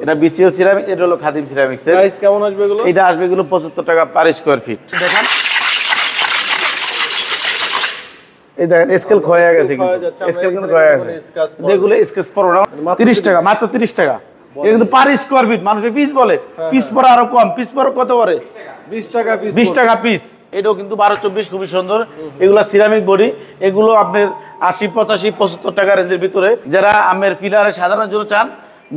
এটা BCL ceramic, এটা হলো খাদিম সিরামিক্স। প্রাইস কেমন আসবে এগুলো? এটা আসবে এগুলো 75 টাকা পার স্কয়ার ফিট। দেখেন এই দেখেন স্কেল ক্ষয়ে গেছে, কিন্তু স্কেল কিন্তু ক্ষয়ে গেছে। এগুলো স্কেচ পড়ো না 30 টাকা, মাত্র 30 টাকা। এটা কিন্তু পার স্কয়ার ফিট, মানুষে পিস বলে, পিস পড়া আরো কম, পিস পড়া কত পড়ে 20 টাকা পিস। 20 টাকা পিস। এটাও কিন্তু 12-24 খুবই সুন্দর। এগুলো সিরামিক বডি, এগুলো আপনার 80, 85, 75 টাকা রেঞ্জের ভিতরে। যারা আমের ফিলারে সাধারণ জন্য চান,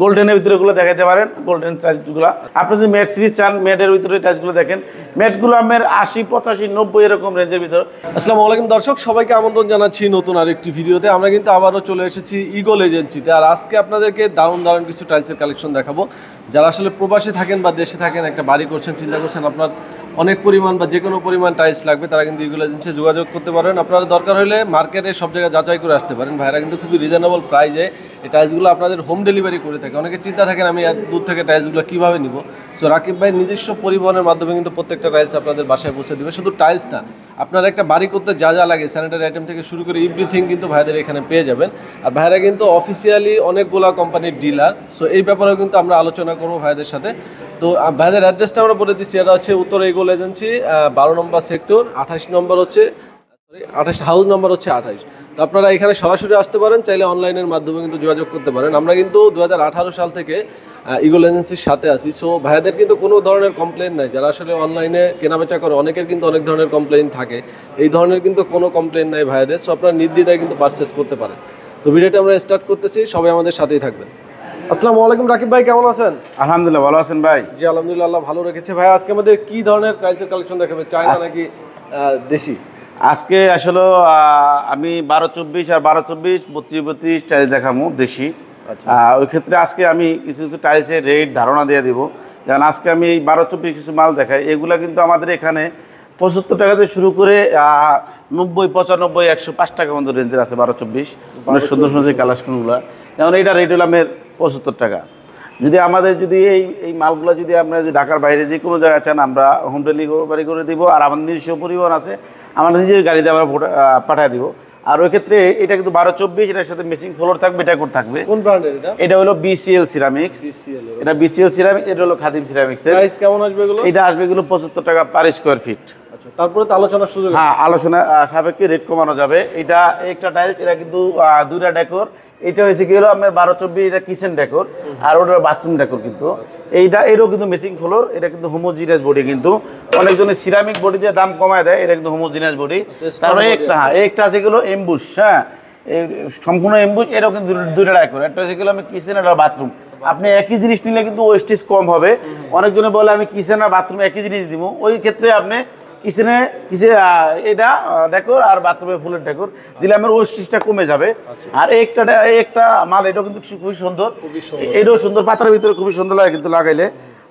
গোল্ডেনের ভিতরে গুলো দেখাতে পারেন, গোল্ডেন টাইলসগুলো। আপনি যদি ম্যাট সিরিজ চান, ম্যাটের ভিতরে টাইলসগুলো দেখেন, ম্যাটগুলো আমের 80, 85, 90 এরকম রেঞ্জের ভিতরে। আসসালামু আলাইকুম দর্শক, সবাইকে আমন্ত্রণ জানাচ্ছি নতুন আরেকটি ভিডিওতে। আমরা কিন্তু আবারও চলে এসেছি ইগল এজেন্সিতে। আর আজকে আপনাদেরকে দারুণ দারুণ কিছু টাইলসের কালেকশন দেখাবো। যারা আসলে প্রবাসে থাকেন বা দেশে থাকেন, একটা বাড়ি করছেন, চিন্তা করছেন আপনার অনেক পরিমাণ বা যে কোনো পরিমাণ টাইলস লাগবে, তারা কিন্তু ইগল এজেন্সিতে যোগাযোগ করতে পারেন। আপনারা দরকার হলে মার্কেটে সব জায়গায় যাচাই করে আসতে পারেন। ভাইরা কিন্তু খুবই রিজনেবল প্রাইসে এই টাইলসগুলো আপনাদের হোম ডেলিভারি করে থাকে। অনেকে চিন্তা থাকেন আমি এত দূর থেকে টাইলসগুলো কীভাবে নিব। সো রাকিব ভাই নিজস্ব পরিবহনের মাধ্যমে কিন্তু প্রত্যেকটা টাইলস আপনাদের বাসায় পৌঁছে দেবে। শুধু টাইলস না, আপনার একটা বাড়ি করতে যা যা লাগে, স্যানিটারি আইটেম থেকে শুরু করে এভরিথিং কিন্তু ভাইদের এখানে পেয়ে যাবেন। আর ভাইরা কিন্তু অফিসিয়ালি অনেকগুলো কোম্পানির ডিলার। সো এই ব্যাপারেও কিন্তু আমরা আলোচনা করবো ভাইদের সাথে। তো ভাইদের অ্যাড্রেসটা আমরা বলে দিচ্ছি, এটা হচ্ছে উত্তর ইগল এজেন্সি, 12 নম্বর সেক্টর, 28 নম্বর হচ্ছে 28 হাউস নম্বর হচ্ছে 28। তো আপনারা এখানে সরাসরি আসতে পারেন, চাইলে অনলাইনের মাধ্যমে কিন্তু যোগাযোগ করতে পারেন। আমরা কিন্তু 2018 সাল থেকে ইগল এজেন্সির সাথে আছি। সো ভাইয়াদের কিন্তু কোনো ধরনের কমপ্লেন নাই। যারা আসলে অনলাইনে কেনাবেচা করে, অনেকের কিন্তু অনেক ধরনের কমপ্লেন থাকে, এই ধরনের কিন্তু কোনো কমপ্লেন নাই ভাইয়াদের। সো আপনারা নির্দ্বিধায় কিন্তু পারচেস করতে পারেন। তো ভিডিওটা আমরা স্টার্ট করতেছি, সবাই আমাদের সাথেই থাকবেন। আসসালামু আলাইকুম রাকিব ভাই, কেমন আছেন? আলহামদুলিল্লাহ, ভালো আছেন ভাই? জি আলহামদুলিল্লাহ, আল্লাহ ভালো রেখেছে। ভাই আজকে আমাদের কি ধরনের টাইলসের কালেকশন দেখাবে, চায়না নাকি দেশি? আজকে আসলে আমি 12-24 আর 12-24, 32-32 টাইলস দেখাবো দেশি। ওই ক্ষেত্রে আজকে আমি কিছু কিছু টাইলসের রেট ধারণা দিয়ে দিব। যেমন আজকে আমি এই 12-24 কিছু মাল দেখাই, এগুলা কিন্তু আমাদের এখানে 75 টাকা থেকে শুরু করে 90, 95, 105 টাকা পর্যন্ত রেঞ্জের আছে 12-24। অনেক সুন্দর সুন্দর কালেকশনগুলো। যেমন এইটা রেট হলো আমের 75 টাকা। যদি আমাদের যদি এই মালগুলো যদি আপনারা যদি ঢাকার বাইরে যে কোনো জায়গায় চান, আমরা হোম ডেলিভারি করে দিব। আর আমার নিজস্ব পরিবহন আছে, আমার নিজের গাড়িতে আমরা পাঠিয়ে দিব। আর ওই ক্ষেত্রে এটা কিন্তু 12-24, এটার সাথে মেসিং ফ্লোর থাকবে, এটা করে থাকবে। কোন ব্র্যান্ডের এটা? এটা হলো বিসিএল সিরামিক্স। এটা বিসিএল সিরামিক, এটা হলো খাদিম সিরামিক্স। প্রাইস কেমন আসবে এগুলো? এটা আসবে এগুলো 75 টাকা পার স্কয়ার ফিট। আচ্ছা, তারপরে তো আলোচনার সুযোগ। হ্যাঁ, আলোচনা সাপেক্ষে রেট কমানো যাবে। এটা একটা টাইলস, এটা কিন্তু দুইটা ডেকোর। এটা হয়েছে কি হলো আমার 12-24, এটা কিচেন ডেকোর, আর ওটা বাথরুম ডেকোর। কিন্তু এটাও কিন্তু মেসিং ফ্লোর, এটা কিন্তু হোমোজিনিয়াস বডি। কিন্তু অনেকজনের সিরামিক বডি দিয়ে দাম কমায় দেয়, এটা কিন্তু হোমোজিনিয়াস বডি। তারপরে একটা আছে গেলো এমবুশ। হ্যাঁ, সম্পূর্ণ এমবুশ। এটাও কিন্তু দুইটা ডেকোর, একটা হচ্ছে গেলো আমি কিচেন, একটা বাথরুম। আপনি একই জিনিস নিলে কিন্তু ওয়েস্টেজ কম হবে। অনেকজনে বলে আমি কিচেন আর বাথরুমে একই জিনিস দিব, ওই ক্ষেত্রে আপনি কিচেনে এটা ডেকোর আর বাথরুমে ফুলের ডেকোর দিলে আমার ওয়েস্টেজটা কমে যাবে। আর একটা মাল, এটাও কিন্তু খুবই সুন্দর, এটাও সুন্দর, পাতার ভিতরে খুবই সুন্দর লাগে কিন্তু লাগাইলে।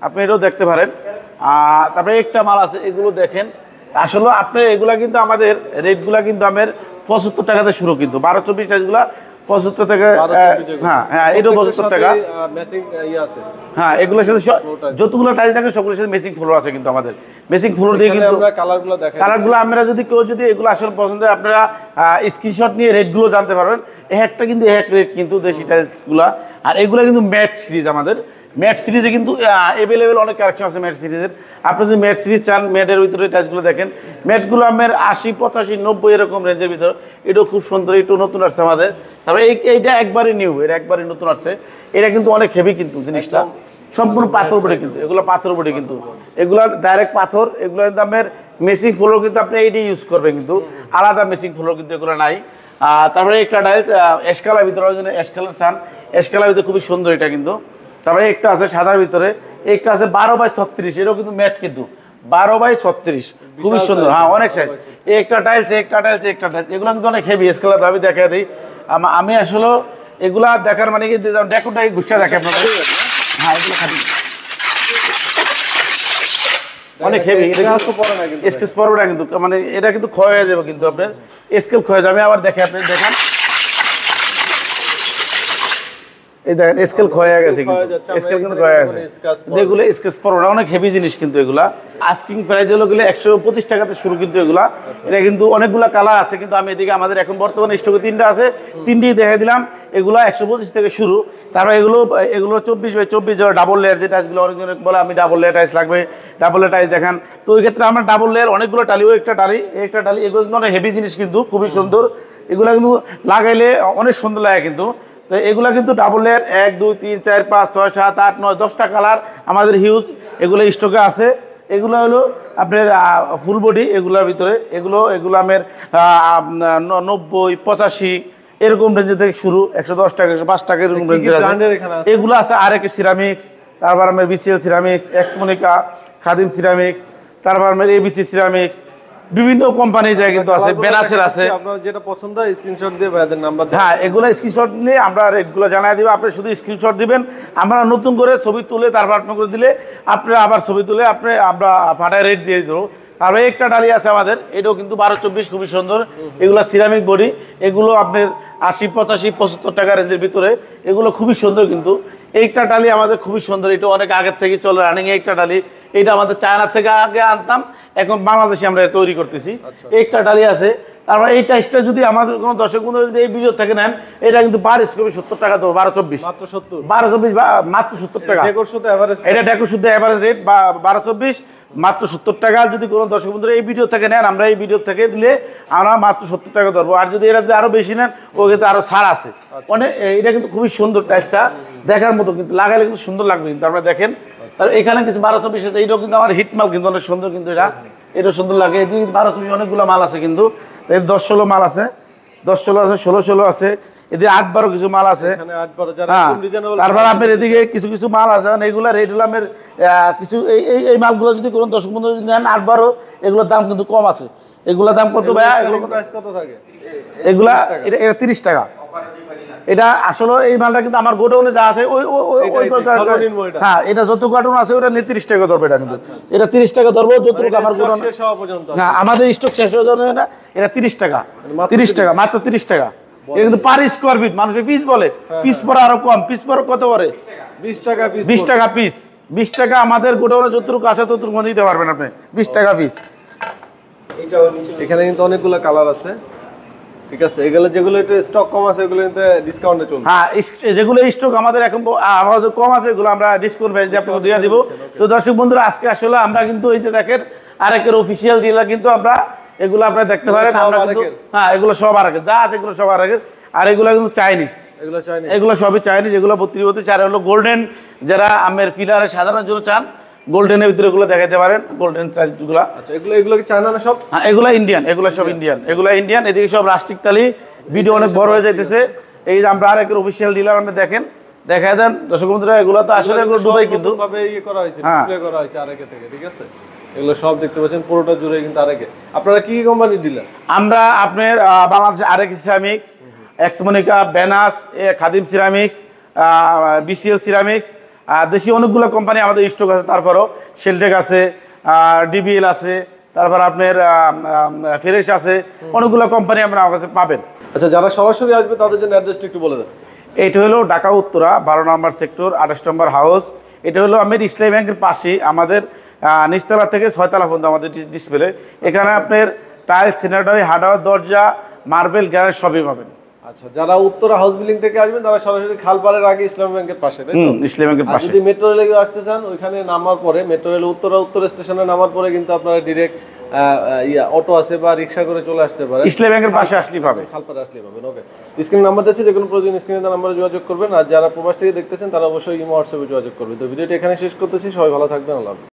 আপনি এটাও দেখতে পারেন। তারপরে একটা মাল আছে, এগুলো দেখেন। আসলে আপনি এগুলা কিন্তু আমাদের রেটগুলা কিন্তু আমার 75 টাকাতে শুরু, কিন্তু 12-24 টাইলসগুলা 75 টাকা। হ্যাঁ হ্যাঁ, এটাও 75 টাকা। হ্যাঁ, এগুলোর সাথে যতগুলো টাইলস থাকে সবগুলোর সাথে মেসিং ফ্লোর আছে। কিন্তু আমাদের মেসিং ফ্লোর দিয়ে কিন্তু কালারগুলো আমরা যদি কেউ যদি এগুলো আসলে পছন্দ হয়, আপনারা স্ক্রিনশট নিয়ে রেটগুলো জানতে পারবেন। একটা কিন্তু এক রেট কিন্তু দেশি টাইলসগুলো। আর এগুলো কিন্তু ম্যাট সিরিজ। আমাদের ম্যাট সিরিজে কিন্তু অ্যাভেলেবেল অনেক কালেকশন আছে ম্যাট সিরিজের। আপনি যদি ম্যাট সিরিজ চান, ম্যাটের ভিতরে টাইলসগুলো দেখেন। ম্যাটগুলো আমার 80, 85, 90 এরকম রেঞ্জের ভিতরে। এটাও খুব সুন্দর, একটু নতুন আসছে আমাদের। তারপরে এইটা একবারে নিউ, এটা একবারে নতুন আসছে। এটা কিন্তু অনেক হেভি কিন্তু জিনিসটা, সম্পূর্ণ পাথর বডি কিন্তু। এগুলো পাথর বডি কিন্তু, এগুলো ডাইরেক্ট পাথর। এগুলো কিন্তু আমার মেসিং ফ্লোর কিন্তু আপনি এইটাই ইউজ করবেন, কিন্তু আলাদা মেসিং ফ্লোর কিন্তু এগুলো নাই। তারপরে একটা টাইলস এসকালার ভিতরে, এসকালার চান, এসকালার ভিতরে খুবই সুন্দর এটা কিন্তু। তারপরে একটা আছে সাদার ভিতরে, একটা আছে 12/36, এটাও কিন্তু ম্যাট, কিন্তু 12/36 খুবই সুন্দর। হ্যাঁ, অনেক সাইজ। একটা টাইলস, এগুলো কিন্তু অনেক হেভি। এসকালার আমি দেখা দিই। আমি আসলে এগুলা দেখার মানে কি, ডেকোরটাই গুছিয়ে দেখে আপনাদের। হ্যাঁ, এগুলো খাটি অনেক হেভি, স্কেচ পড়বে না কিন্তু, মানে এটা কিন্তু ক্ষয় হয়ে যাবে কিন্তু আপনার, স্কেল ক্ষয় যাবে। আমি আবার দেখে আপনি দেখান, এই দেখেন স্কেল ক্ষয়ে গেছে, কিন্তু স্কেল কিন্তু ক্ষয়ে গেছে, যেগুলো স্কেচ পড়া অনেক হেভি জিনিস কিন্তু এগুলা। আস্কিং প্রাইস হলো গেলে 125 টাকাতে শুরু কিন্তু এগুলা। এটা কিন্তু অনেকগুলা কালার আছে, কিন্তু আমি এদিকে আমাদের এখন বর্তমানে স্টকে 3টা আছে, 3টিই দেখাই দিলাম। এগুলা 125 থেকে শুরু। তারপর এগুলো 24x24 ডাবল লেয়ার যে টাইলসগুলো, অনেকজন বলে আমি ডাবল লেয়ার টাইলস লাগবে, ডাবল লেয়ার টাইলস দেখান। তো ওই ক্ষেত্রে আমরা ডাবল লেয়ার অনেকগুলো টালি, ও একটা টালি একটা টালি, এগুলো কিন্তু অনেক হেভি জিনিস, কিন্তু খুবই সুন্দর। এগুলা কিন্তু লাগাইলে অনেক সুন্দর লাগে কিন্তু। তো এগুলা কিন্তু ডাবল লেয়ার 1 2 3 4 5 6 7 8 9 10টা কালার আমাদের হিউজ এগুলো স্টকে আছে। এগুলো হলো আপনার ফুল বডি, এগুলোর ভিতরে এগুলো আমার 90 85 এরকম রেঞ্জে থেকে শুরু, 110 টাকা 105 টাকা এরকম রেঞ্জের আছে। এগুলো আছে আরেক সিরামিক্স, তারপর আমার বিসিএল সিরামিক্স, এক্সমোনিকা, খাদিম সিরামিক্স, তারপর আমার এবিসি সিরামিক্স, বিভিন্ন কোম্পানি যায় কিন্তু আছে, বেনাসের আছে। আপনার যেটা পছন্দ হয় স্ক্রিনশট দিয়ে ভাইদের নাম্বার দেন। হ্যাঁ, এগুলো স্ক্রিনশট নিয়ে আমরা রেটগুলো জানাই দিব। আপনি শুধু স্ক্রিনশট দিবেন, আমরা নতুন করে ছবি তুলে তারপর আপনি করে দিলে আপনি আবার ছবি তুলে আমরা ফাটায় রেট দিয়ে দেবো। তারপরে একটা ডালি আছে আমাদের, এটাও কিন্তু 12-24 খুবই সুন্দর। এগুলো সিরামিক বডি, এগুলো আপনার 80 85 75 টাকা রেঞ্জের ভিতরে, এগুলো খুবই সুন্দর কিন্তু। এইটা ডালি আমাদের খুবই সুন্দর, এটা অনেক আগের থেকে চলে রানিং একটা ডালি। এটা আমাদের চায়না থেকে আগে আনতাম, এখন বাংলাদেশে আমরা তৈরি করতেছি। একটা ডালি আছে। তারপর এই টাইসটা যদি আমাদের কোনো দর্শক বন্ধু যদি এই ভিডিও থেকে নেন, এটা কিন্তু পার স্কোপে 70 টাকা দেবো, 12-24 মাত্র 70, 12-24 মাত্র 70 টাকা। এটা ডেকোর শুদ্ধ এভারেজ রেট 12-24 মাত্র 70 টাকা। যদি কোনো দর্শক বন্ধুরা এই ভিডিও থেকে নেন, আমরা এই ভিডিও থেকে দিলে আমরা মাত্র 70 টাকা ধরবো। আর যদি এরা যদি আরো বেশি নেন, ও কিন্তু আরো ছাড় আছে অনেক। এটা কিন্তু খুবই সুন্দর টাইসটা, দেখার মতো কিন্তু, লাগাইলে কিন্তু সুন্দর লাগবে কিন্তু। আপনারা দেখেন, আর এখানে কিছু 12-24 আছে, এইটাও কিন্তু আমার হিট মাল কিন্তু অনেক সুন্দর কিন্তু। এটা সুন্দর লাগে। এদিকে 12-24 অনেকগুলো মাল আছে কিন্তু, 10-16 মাল আছে, 10-16 আছে, 16-16 আছে, এদিকে 8-12 কিছু মাল আছে। তারপর আপনার এদিকে কিছু কিছু মাল আছে, এগুলা রেট হলো আমার কিছু এই মালগুলো যদি কোনো দর্শক বন্ধু যদি নেন 8-12, এগুলোর দাম কিন্তু কম আছে। এগুলোর দাম কত ভাইয়া? এগুলা এটা 30 টাকা। এটা আসলে এই মালটা কিন্তু আমার গোডাউনে যা আছে হ্যাঁ, এটা যত কার্টুন আছে ওটা 30 টাকা ধরবে। এটা কিন্তু এটা 30 টাকা ধরবো যতটুকু আমার গোডাউন। না, আমাদের স্টক শেষ হয়ে যাবে না। এটা 30 টাকা, 30 টাকা, মাত্র 30 টাকা। এটা কিন্তু পার স্কোয়ার ফিট, মানুষের পিস বলে, পিস পরে আরো কম, পিস পরে কত পরে 20 টাকা পিস, 20 টাকা পিস, 20 টাকা আমাদের গোডাউনে যতটুকু আছে ততটুকু মধ্যে দিতে পারবেন আপনি, 20 টাকা পিস। এখানে কিন্তু অনেকগুলো কালার আছে, ঠিক আছে। এগুলো যেগুলো একটু স্টক কম আছে এগুলো কিন্তু ডিসকাউন্টে চলবে। হ্যাঁ, যেগুলো স্টক আমাদের এখন আমাদের কম আছে, এগুলো আমরা ডিসকাউন্ট প্রাইস দিয়ে আপনাকে দিয়ে দিব। তো দর্শক বন্ধুরা, আজকে আসলে আমরা কিন্তু এই যে দেখেন আরেকের অফিসিয়াল ডিলার কিন্তু আমরা, এগুলো আপনারা দেখতে পারেন। আমরা কিন্তু হ্যাঁ, এগুলো সব আরেকের যা আছে এগুলো সব আরেকের। আর এগুলো কিন্তু চাইনিজ, এগুলো সবই চাইনিজ। এগুলো 32-32 হলো গোল্ডেন, যারা আমের ফিলারে সাধারণ জন্য চান, গোল্ডেনের ভিতরে এগুলো দেখাতে পারেন, গোল্ডেন সাইজগুলো। আচ্ছা, এগুলো কি চায়না না সব? হ্যাঁ, এগুলো ইন্ডিয়ান, এগুলো সব ইন্ডিয়ান, এগুলো ইন্ডিয়ান। এদিকে সব রাষ্ট্রিক তালি, ভিডিও অনেক বড় হয়ে যাইতেছে। এই যে আমরা আরেকের অফিসিয়াল ডিলার, আপনি দেখেন, দেখায় দেন দর্শক বন্ধুরা। এগুলো তো আসলে এগুলো দুবাই কিন্তু ভাবে ইয়ে করা হয়েছে, ডিসপ্লে করা হয়েছে আরেকে থেকে, ঠিক আছে। এগুলো সব দেখতে পাচ্ছেন পুরোটা জুড়ে কিন্তু আরেকে। আপনারা কি কোম্পানির ডিলার? আমরা আপনার বাংলাদেশ আরেক সিরামিক্স, এক্সমোনিকা, বেনাস, খাদিম সিরামিক্স, বিসিএল সিরামিক্স, দেশি অনেকগুলো কোম্পানি আমাদের স্টক আছে। তারপরও শেলটেক আছে, ডিবিএল আছে, তারপর আপনার ফ্রেশ আছে, অনেকগুলো কোম্পানি আমরা আমার কাছে পাবেন। আচ্ছা, যারা সরাসরি আসবে তাদের জন্য অ্যাড্রেসটা একটু বলে দেন। এটা হলো ঢাকা উত্তরা 12 নম্বর সেক্টর 28 নম্বর হাউস। এটা হলো আমের ইসলামী ব্যাংকের পাশেই, আমাদের নিচতলা থেকে 6 তলা পর্যন্ত আমাদের ডিসপ্লে। এখানে আপনার টাইলস, স্যানিটারি, হার্ডওয়্যার, দরজা, মার্বেল, গ্যারেজ সবই পাবেন। আচ্ছা, যারা উত্তরা হাউস বিল্ডিং থেকে আসবেন তারা সরাসরি খালপাড়ের আগে ইসলামী ব্যাংকের পাশে, তাই তো? ইসলামী ব্যাংকের পাশে। যদি মেট্রো রেলে আসতে চান, ওইখানে নামার পরে মেট্রো রেল উত্তর স্টেশনে নামার পরে কিন্তু আপনারা ডিরেক্ট অটো আছে বা রিক্সা করে চলে আসতে পারেন। ইসলামী ব্যাংকের পাশে আসলেই পাবে, খালপাড়ে আসলেই পাবেন। ওকে, স্ক্রিন নাম্বার দিচ্ছি, যে কোনো প্রয়োজন স্ক্রিনে তার নাম্বারে যোগাযোগ করবেন। আর যারা প্রবাস থেকে দেখতেছেন তারা অবশ্যই ইমো হোয়াটসঅ্যাপে যোগাযোগ করবেন। তো ভিডিওটি এখানে শেষ করতেছি, সবাই ভালো থাকবেন, আল্লাহ হাফেজ।